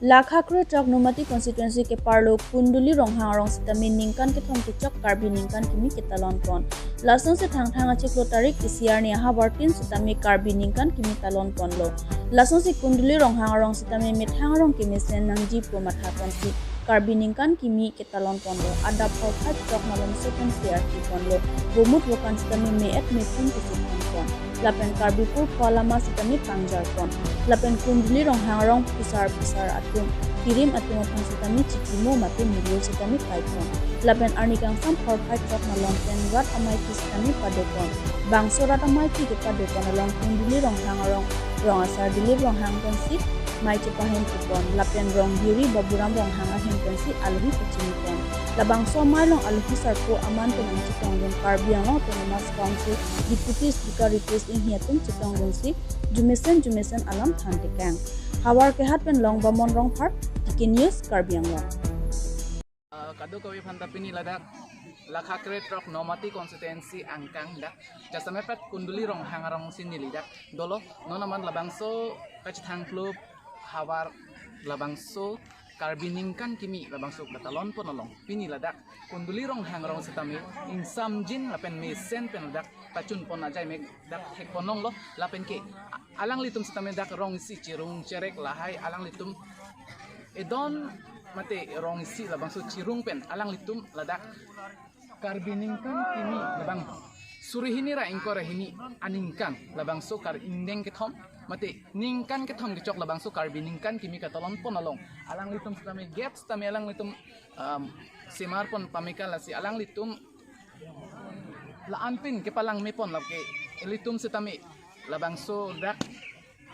लाखाक्रे चौक नुमती constituency के पारलो कुंडुली रोंगहांग रोंग सितमी निंगकन के थोम के चौक कार्बी निंगकन किमी के तलोन कोन लासों से थांग थांग अच्छे क्लो तारीख इसियार ने यहाँ वर्टिन सितमी कार्बी निंगकन किमी तलोन कोन लो लासों से कुंडुली रोंगहांग रोंग सितमी मिठांग रोंग किमी से नंगजीप को मथा कोन सी कार्बी निंगकन किमी के तलोन कोन लो अड्डा फौफात चौक नलों से कोन सियार की कोन लो गोमुत वोकन सितमी में एट में फुन के सितम कोन lapen karbipur kolama sitami pangjar kon lapen kundli rong hangrong pisar atum kirim atum pang sitami chikimo mate milio sitami kaikon lapen arnikang sam forfait chok na longten rat amai sitami padekon bangso rat amai ki ke padekon along kundli rong hangrong rong asar dilip rong hangton sit mai chepahen kupon lapen rong diri baburam rong hanga hengton si alwi pachimikon labang so marlong alwi sarpo aman penang chitong ron karbiang long autonomous council deputy speaker request in hiatum chitong ron si jumesen alam thantikang hawar ke hat pen long bamon rong phar tiki news karbiang long kadu kawi phantapini ladak lakhakre trok nomati constituency angkang dak jasamepet kunduli rong hangarong sinili dak dolo nonaman labangso kachthang club hawar labangso karbiningkan kimi labangso batalon ponolong pini ladak kunduli rong hangrong sitami insam jin lapen mesen pen ladak pacun pon ajai meg dak hek ponong lo lapen ke alang litum sitami dak rong si cirung cerek lahai alang litum edon mate rong si labangso cirung pen alang litum ladak karbiningkan kimi labang surihini ra ingko hini aningkan labangso kar indeng kethom mate ningkan kethom gecok labangso karbiningkan kimi katolon ponolong alang litum sitami gaps tami alang litum simar pon pamikala si alang litum laanpin kepalang mepon lapke elitum sitami labangso dak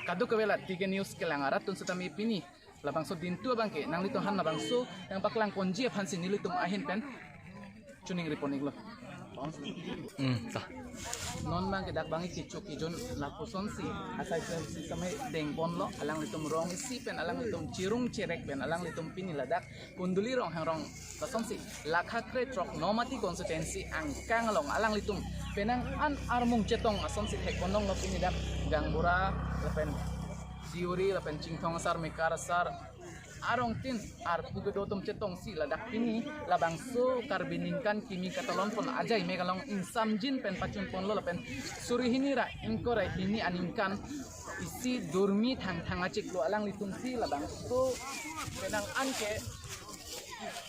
kadu kawela tiga news kelangarat tun sitami pini labangso dintu bangke nang litum han labangso yang paklang konji aphan sinilitum ahin pen chuning riponing lo non bang kedak bangi kicuk ijon lapuson si asai si samai dengpon lo alang litum rong si pen alang litum cirung cerek pen alang litum pini ladak kunduli rong hangrong lason si lakhakre trok nomati constituency angkang long alang litum penang an armung cetong ason si hekonong lo pini dak gangbura lapen diuri lapen cingtong sar mekar sar arong tin ar pugedotom cetong si ladak pini labangso karbiningkan kimi katalon pon ajai megalong insam jin pen pacun pon lo lapen surihini ra ingkore hini aningkan isi durmi thang acik lo alang litum si labangso penang anke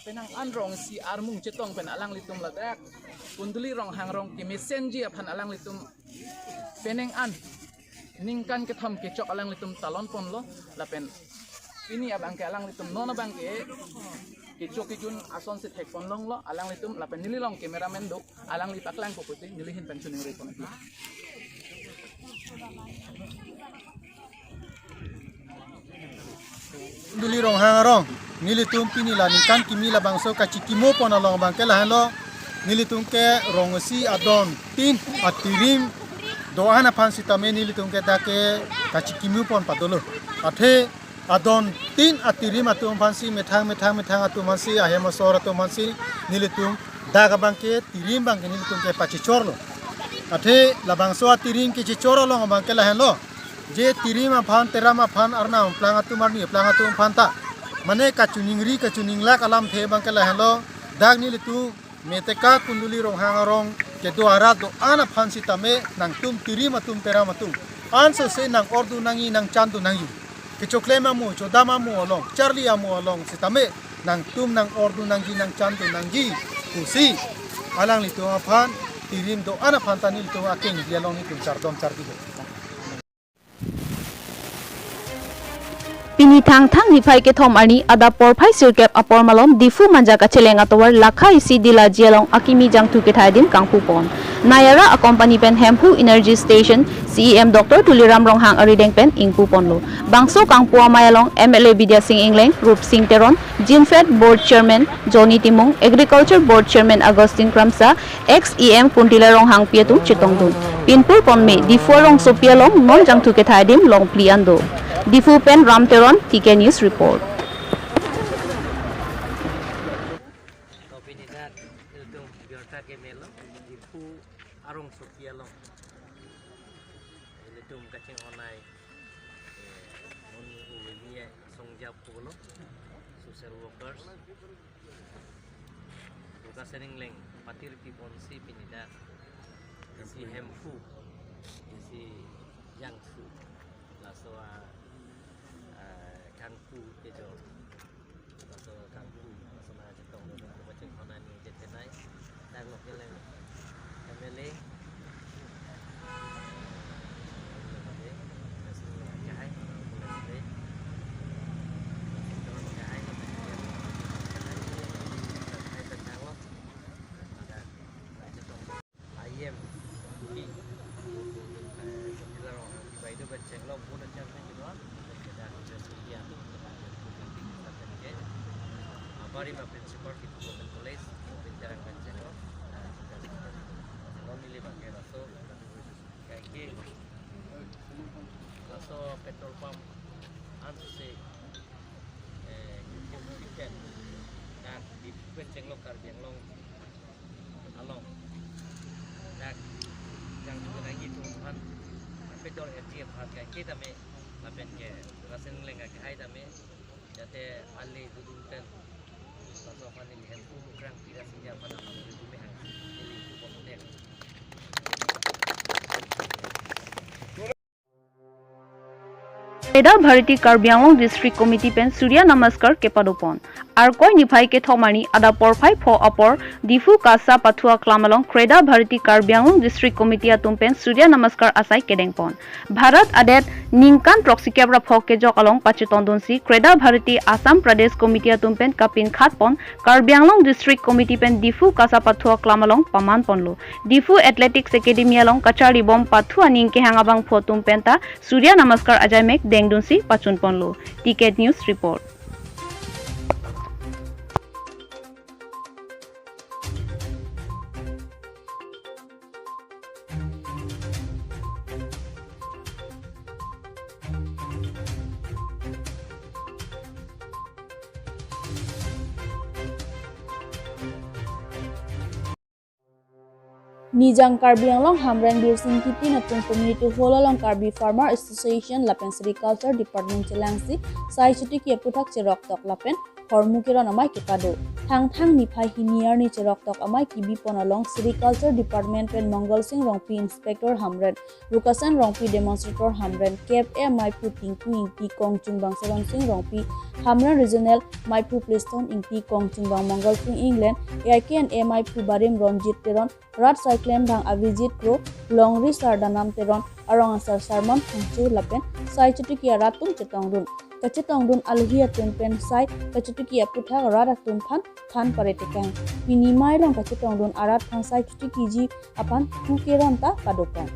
penang anrong si armung cetong pen alang litum ladak kunduli rong hangrong kimi senji aphan alang litum peneng an ningkan ketham kecok alang litum talon pon lo lapen ini abang ke alang litum nona bangke kicuk kijun ason sit hek ponlong lo alang litum lapen nililong kameramen dok alang lipak lang kukuti nilihin pensiun yang repon itu duli rong hangarong nilitum pini la ningkan kimi la bangso kachikimo ponalong bangke la lo nilitum ke rongsi adon tin atirim doana pansi tame nilitum ke dake kachikimo pon padolo athe adon tin atirim atum pansi methang atum pansi ahema sor atum pansi nilitum daga bangke tirim bangke nilitum ke pachichorlo athe labangso atirim ke chichoro lo bangke la lo je tirim aphan teram aphan arna plang atum arni plang atum phanta mane kacuning lak alam the bangke la lo dag nilitum meteka kunduli rong hangarong ke doara do ana phansi tame nang tum tirim atum teram atum anso se nang ordu nangi nang chandu nangi kecoklema mu chodama mu olong charlie amu olong sitame nang tum nang ordu nanggi nang chantu nanggi kusi alang litu aphan tirim do ana phantani litu akeng dialong ni tum chardom chardi Pini thang ni phai ke thom ani ada por phai sirkep apor malom difu manja ka chelenga towar lakha isi dila jelong akimi jang tu ke thaidim kangpu pon nayara a company pen hempu energy station CEM Dr. Tuliram Ronghang arideng pen ingpu ponlo bangso kangpu amayalong MLA Vidya Singh Englang Rup Singh Teron Jinfed board chairman Johnny Timung agriculture board chairman Agustin Kramsa ex EM Kuntila Ronghang pietu chitongdun pinpur ponme difu rong sopialong non jang tu ke thaidim long pliando Difu Pen Ram Teron, TK News Report. help ko social workers buka sering leng patir pipon si pinida si hemfu si yangfu laso kangfu itu laso kangfu laso na jitong do ko baca konan ni jetenai dan lokal leng MLA Bari ma principal di Government College Pintarang Kancero lo milih pakai raso kayak gini raso petrol pump antu se weekend nah di Penceng lo Karbiang long along nah yang juga lagi Tuhan petrol FGF harga kita me lapen ke rasen lengah ke hai tame jate ali dudungkan Lalu apa nih handphone kurang tidak siap pada malam itu mehang ini komputer. Kreda Bharati Karbi Anglong District Committee pen Surya Namaskar ke padopon ar koi nifai ke thomani ada porphai pho apor difu kasa pathua klamalong Kreda Bharati Karbi Anglong District Committee atum pen Surya Namaskar asai kedengpon Bharat adet ningkan proxy kebra pho ke jok along pachitondonsi Kreda Bharati Assam Pradesh Committee atum pen kapin khatpon Karbi Anglong District Committee pen difu kasa pathua klamalong paman ponlo difu Athletics Academy along kachari bom pathua ningke hangabang pho tum penta Surya Namaskar ajamek Dengdunsi Pachun Ponlo. Ticket News Report. Nijang Karbi Anglong Hamren Bir Singh Kiti Natung Community Hall along Karbi Farmer Association Lapen Agriculture Department Chelangsi Sai Chuti Ki Puthak Cherok Tok Lapen Hormukiron Amai Kipado Thang Niphai Hiniar Ni Cherok Tok Amai Kibi Pon along Agriculture Department Pen Mongol Singh Rongpi Inspector Hamren Rukasan Rongpi Demonstrator Hamren Cap A Maipu Tingku Ingpi Kongchung Bangsaron Singh Rongpi Hamren Regional Maipu Pliston Ingpi Kongchung Bang Mongol Singh England AIK and A Maipu Barim Ronjit Teron Rat Cyclem Bang Avijit Pro Longri Sardanam Teron Arong Asar Sarmon Hangchu Lapen Sai Chutukia Ratum Chetongrun Kachetongrun Alhia Tumpen Sai Kachetukia Puthak Radatum Than Paretekang Pinimai Long Kachetongrun Arat Sai Chutukiji Apan Kukeronta Padokan